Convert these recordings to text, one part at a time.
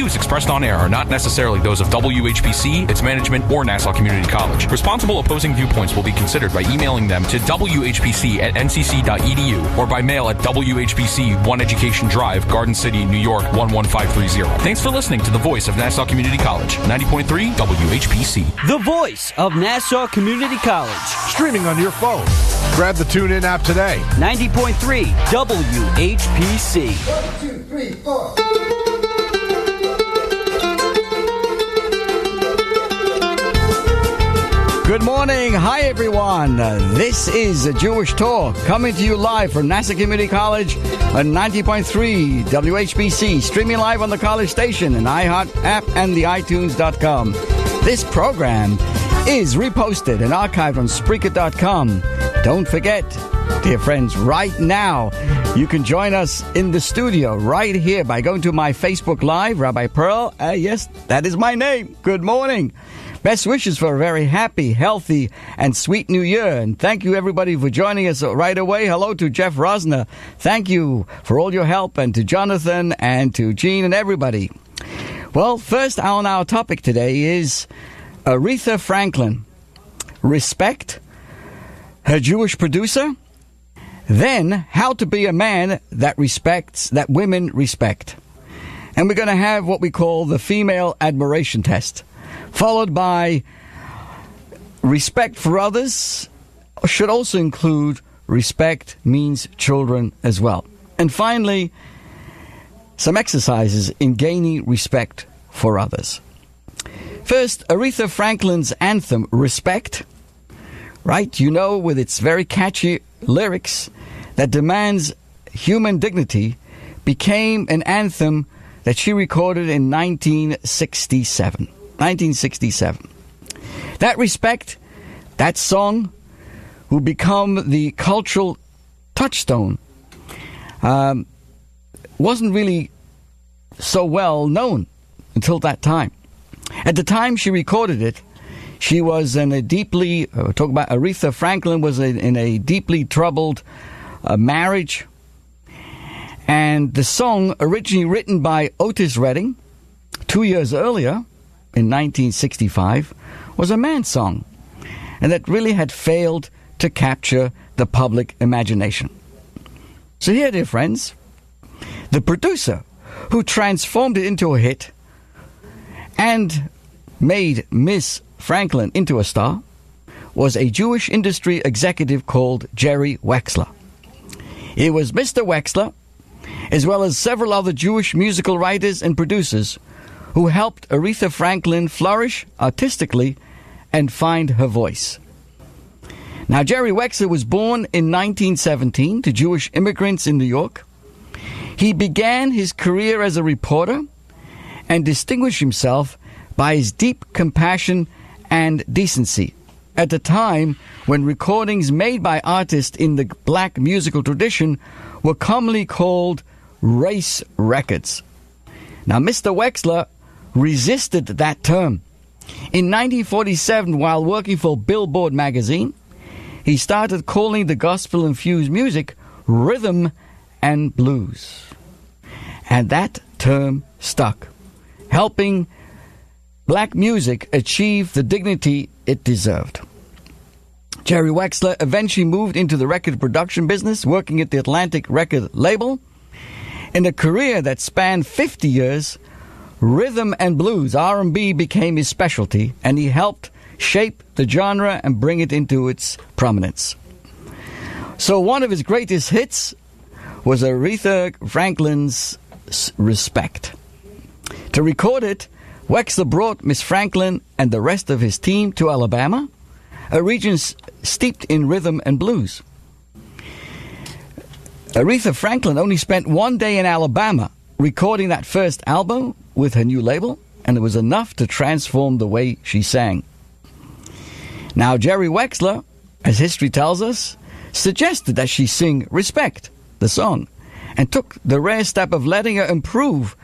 views expressed on air are not necessarily those of WHPC, its management, or Nassau Community College. Responsible opposing viewpoints will be considered by emailing them to whpc@ncc.edu or by mail at WHPC 1 Education Drive, Garden City, New York 11530. Thanks for listening to the voice of Nassau Community College, 90.3 WHPC. The voice of Nassau Community College. Streaming on your phone. Grab the TuneIn app today. 90.3 WHPC. 1, 2, 3, 4. Good morning. Hi, everyone. This is Jewish Talk, coming to you live from Nassau Community College on 90.3 WHBC, streaming live on the college station and iHeart app and the iTunes.com. This program is reposted and archived on Spreaker.com. Don't forget, dear friends, right now, you can join us in the studio right here by going to my Facebook Live, Rabbi Pearl. Yes, that is my name. Good morning. Best wishes for a very happy, healthy, and sweet new year. And thank you, everybody, for joining us right away. Hello to Jeff Rosner. Thank you for all your help, and to Jonathan and to Gene and everybody. Well, first on our topic today is Aretha Franklin. Respect, her Jewish producer. Then, how to be a man that respects, that women respect. And we're going to have what we call the female admiration test, followed by respect for others should also include respect means children as well. And finally, some exercises in gaining respect for others. First, Aretha Franklin's anthem, Respect, right? You know, with its very catchy lyrics that demands human dignity, became an anthem that she recorded in 1967. That respect, that song, will become the cultural touchstone, wasn't really so well known until that time. At the time she recorded it, she was in a deeply, talk about Aretha Franklin was in a deeply troubled marriage. And the song, originally written by Otis Redding 2 years earlier, in 1965, was a man's song, and that really had failed to capture the public imagination. So here, dear friends, the producer who transformed it into a hit and made Miss Franklin into a star was a Jewish industry executive called Jerry Wexler. It was Mr. Wexler, as well as several other Jewish musical writers and producers, who helped Aretha Franklin flourish artistically and find her voice. Now, Jerry Wexler was born in 1917 to Jewish immigrants in New York. He began his career as a reporter and distinguished himself by his deep compassion and decency at a time when recordings made by artists in the black musical tradition were commonly called race records. Now, Mr. Wexler resisted that term. In 1947, while working for Billboard magazine, he started calling the gospel-infused music rhythm and blues. And that term stuck, helping black music achieve the dignity it deserved. Jerry Wexler eventually moved into the record production business, working at the Atlantic record label. In a career that spanned 50 years, rhythm and blues, R&B, became his specialty, and he helped shape the genre and bring it into its prominence. So one of his greatest hits was Aretha Franklin's Respect. To record it, Wexler brought Miss Franklin and the rest of his team to Alabama, a region steeped in rhythm and blues. Aretha Franklin only spent 1 day in Alabama recording that first album with her new label, and it was enough to transform the way she sang. Now, Jerry Wexler, as history tells us, suggested that she sing Respect, the song, and took the rare step of letting her improve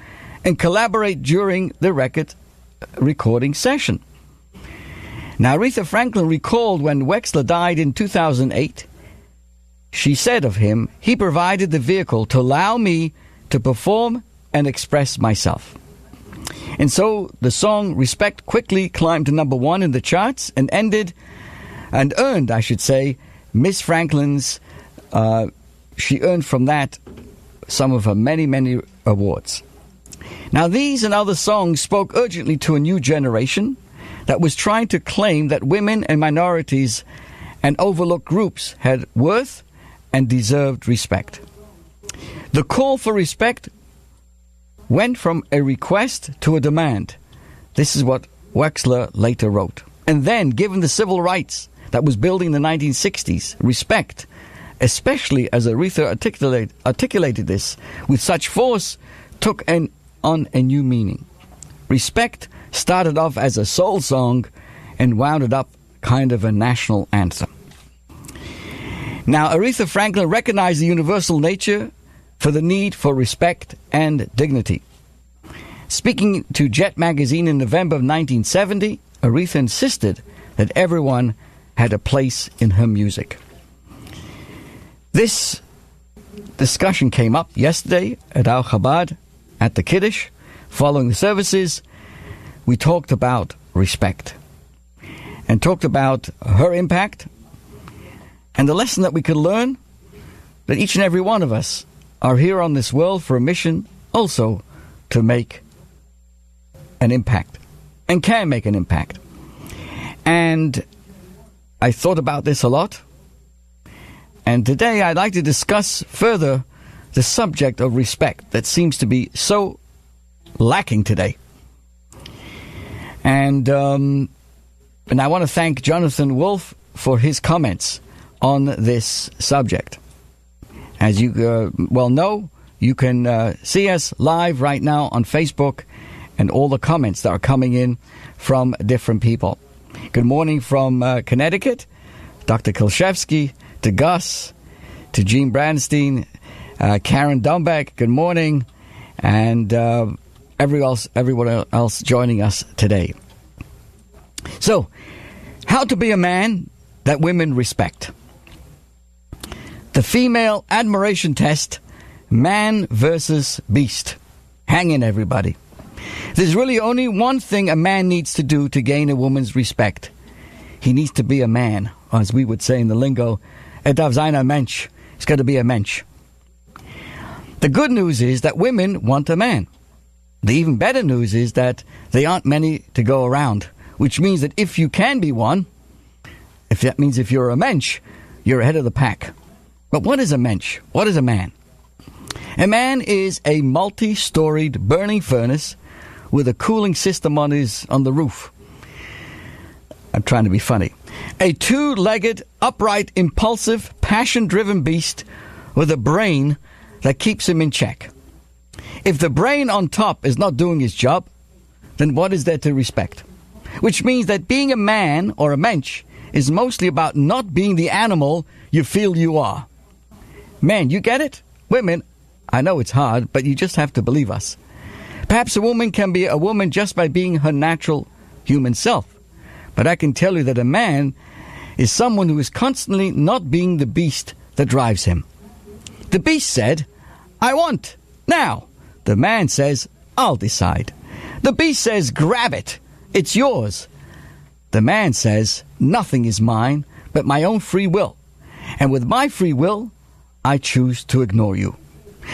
and collaborate during the record recording session. Now, Aretha Franklin recalled when Wexler died in 2008, she said of him, "He provided the vehicle to allow me to perform and express myself." And so the song Respect quickly climbed to number 1 in the charts and earned, I should say, Miss Franklin's, she earned from that some of her many, many awards. Now, these and other songs spoke urgently to a new generation that was trying to claim that women and minorities and overlooked groups had worth and deserved respect. The call for respect went from a request to a demand. This is what Wexler later wrote. And then, given the civil rights that was building in the 1960s, respect, especially as Aretha articulated this with such force, took on a new meaning. Respect started off as a soul song and wound up kind of a national anthem. Now, Aretha Franklin recognized the universal nature for the need for respect and dignity. Speaking to Jet magazine in November of 1970, Aretha insisted that everyone had a place in her music. This discussion came up yesterday at Al Chabad at the Kiddush. Following the services, we talked about respect and talked about her impact and the lesson that we could learn, that each and every one of us are here on this world for a mission also to make an impact and can make an impact. And I thought about this a lot. And today I'd like to discuss further the subject of respect that seems to be so lacking today. And I want to thank Jonathan Wolf for his comments on this subject. As you well know, you can see us live right now on Facebook and all the comments that are coming in from different people. Good morning from Connecticut, Dr. Kolshevsky, to Gus, to Gene Branstein, Karen Dumbeck, good morning, and everyone else joining us today. So, how to be a man that women respect. The female admiration test, man versus beast. Hang in, everybody. There's really only one thing a man needs to do to gain a woman's respect. He needs to be a man, or as we would say in the lingo, darf sein ein Mensch. He's got to be a mensch. The good news is that women want a man. The even better news is that there aren't many to go around, which means that if you can be one, if that means if you're a mensch, you're ahead of the pack. But what is a mensch? What is a man? A man is a multi-storied burning furnace with a cooling system on the roof. I'm trying to be funny. A two-legged, upright, impulsive, passion-driven beast with a brain that keeps him in check. If the brain on top is not doing his job, then what is there to respect? Which means that being a man or a mensch is mostly about not being the animal you feel you are. Men, you get it? Women, I know it's hard, but you just have to believe us. Perhaps a woman can be a woman just by being her natural human self. But I can tell you that a man is someone who is constantly not being the beast that drives him. The beast said, I want, now. The man says, I'll decide. The beast says, grab it, it's yours. The man says, nothing is mine but my own free will. And with my free will, I choose to ignore you.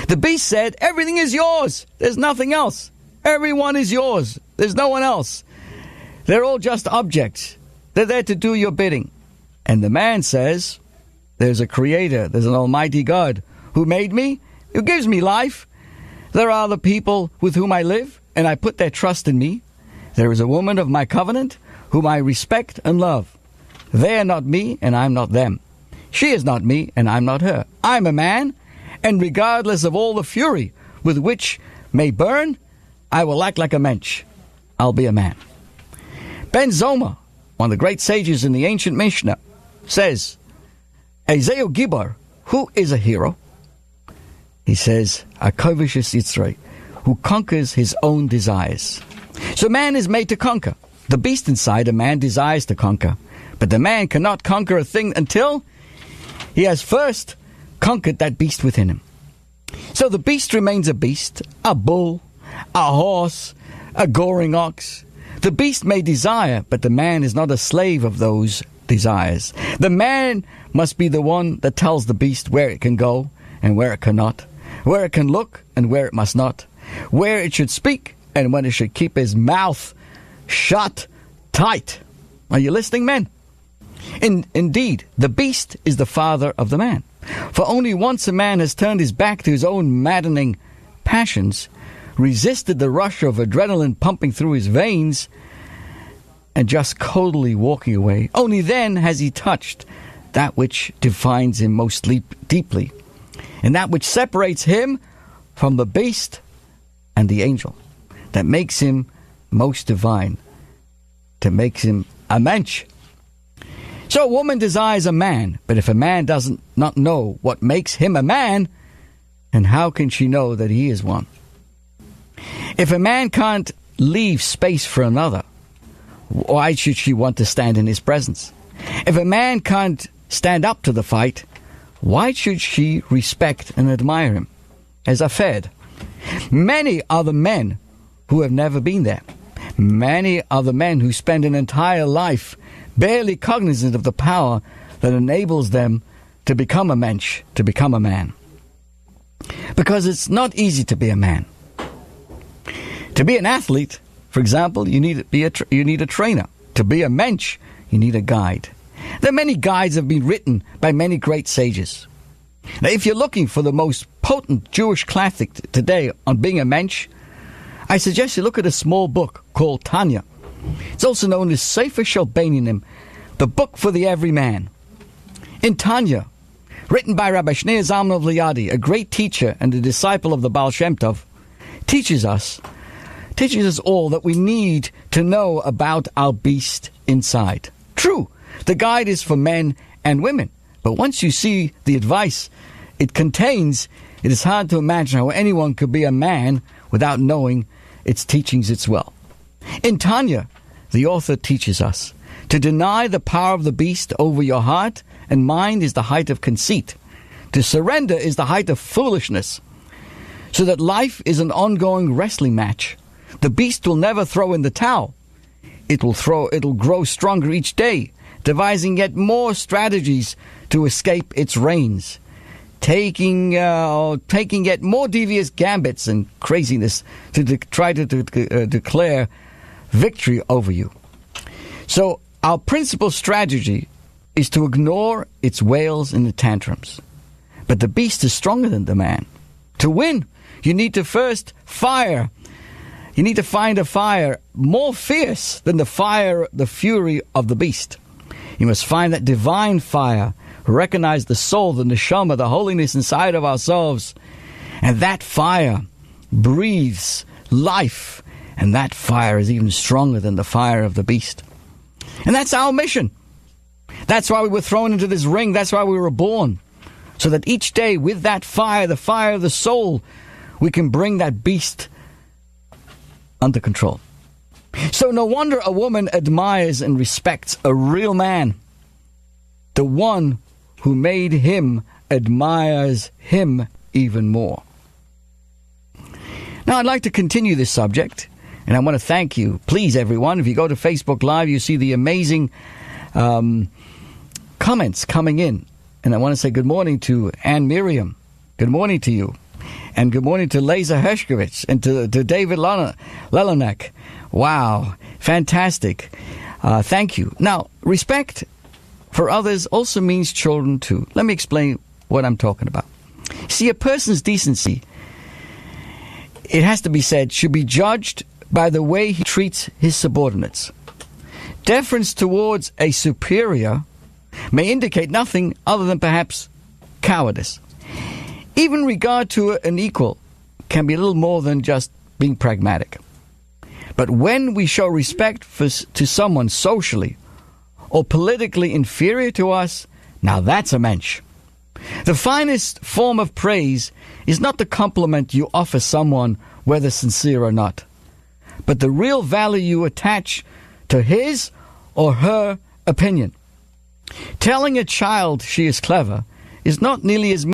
The beast said, everything is yours. There's nothing else. Everyone is yours. There's no one else. They're all just objects. They're there to do your bidding. And the man says, there's a creator, there's an almighty God who made me, who gives me life. There are the people with whom I live, and I put their trust in me. There is a woman of my covenant whom I respect and love. They are not me, and I'm not them. She is not me, and I'm not her. I'm a man, and regardless of all the fury with which may burn, I will act like a mensch. I'll be a man. Ben Zoma, one of the great sages in the ancient Mishnah, says, Ezeu Gibor, who is a hero? He says, Akovishis Yitzray, who conquers his own desires. So man is made to conquer. The beast inside a man desires to conquer. But the man cannot conquer a thing until he has first conquered that beast within him. So the beast remains a beast, a bull, a horse, a goring ox. The beast may desire, but the man is not a slave of those desires. The man must be the one that tells the beast where it can go and where it cannot, where it can look and where it must not, where it should speak and when it should keep his mouth shut tight. Are you listening, men? Indeed, the beast is the father of the man. For only once a man has turned his back to his own maddening passions, resisted the rush of adrenaline pumping through his veins, and just coldly walking away, only then has he touched that which defines him most deeply, and that which separates him from the beast and the angel, that makes him most divine, that makes him a mensch. So a woman desires a man, but if a man does not know what makes him a man, then how can she know that he is one? If a man can't leave space for another, why should she want to stand in his presence? If a man can't stand up to the fight, why should she respect and admire him? As I said, many are the men who have never been there. Many are the men who spend an entire life barely cognizant of the power that enables them to become a mensch, to become a man. Because it's not easy to be a man. To be an athlete, for example, you need a trainer. To be a mensch, you need a guide. There are many guides that have been written by many great sages. Now, if you're looking for the most potent Jewish classic today on being a mensch, I suggest you look at a small book called Tanya. It's also known as Sefer Shalbanim, the book for the everyman. In Tanya, written by Rabbi Shneur Zalman of Liadi, a great teacher and a disciple of the Baal Shem Tov, teaches us all that we need to know about our beast inside. True, the guide is for men and women, but once you see the advice it contains, it is hard to imagine how anyone could be a man without knowing its teachings as well. In Tanya, the author teaches us to deny the power of the beast over your heart and mind is the height of conceit. To surrender is the height of foolishness. So that life is an ongoing wrestling match. The beast will never throw in the towel. It'll grow stronger each day, devising yet more strategies to escape its reins, taking yet more devious gambits and craziness to try to declare victory over you. So our principal strategy is to ignore its wails and the tantrums. But the beast is stronger than the man. To win, you need to first fire. You need to find a fire more fierce than the fury of the beast. You must find that divine fire, recognize the soul, the neshama, the holiness inside of ourselves. And that fire breathes life. And that fire is even stronger than the fire of the beast. And that's our mission. That's why we were thrown into this ring. That's why we were born. So that each day with that fire, the fire of the soul, we can bring that beast under control. So no wonder a woman admires and respects a real man. The one who made him admires him even more. Now I'd like to continue this subject, and I want to thank you. Please, everyone, if you go to Facebook Live, you see the amazing comments coming in. And I want to say good morning to Ann Miriam. Good morning to you. And good morning to Leza Hershkovich and to David Lelanek. Wow, fantastic. Thank you. Now, respect for others also means children too. Let me explain what I'm talking about. See, a person's decency, it has to be said, should be judged by the way he treats his subordinates. Deference towards a superior may indicate nothing other than perhaps cowardice. Even regard to an equal can be a little more than just being pragmatic. But when we show respect to someone socially or politically inferior to us, now that's a mensch. The finest form of praise is not the compliment you offer someone, whether sincere or not, but the real value you attach to his or her opinion. Telling a child she is clever is not nearly as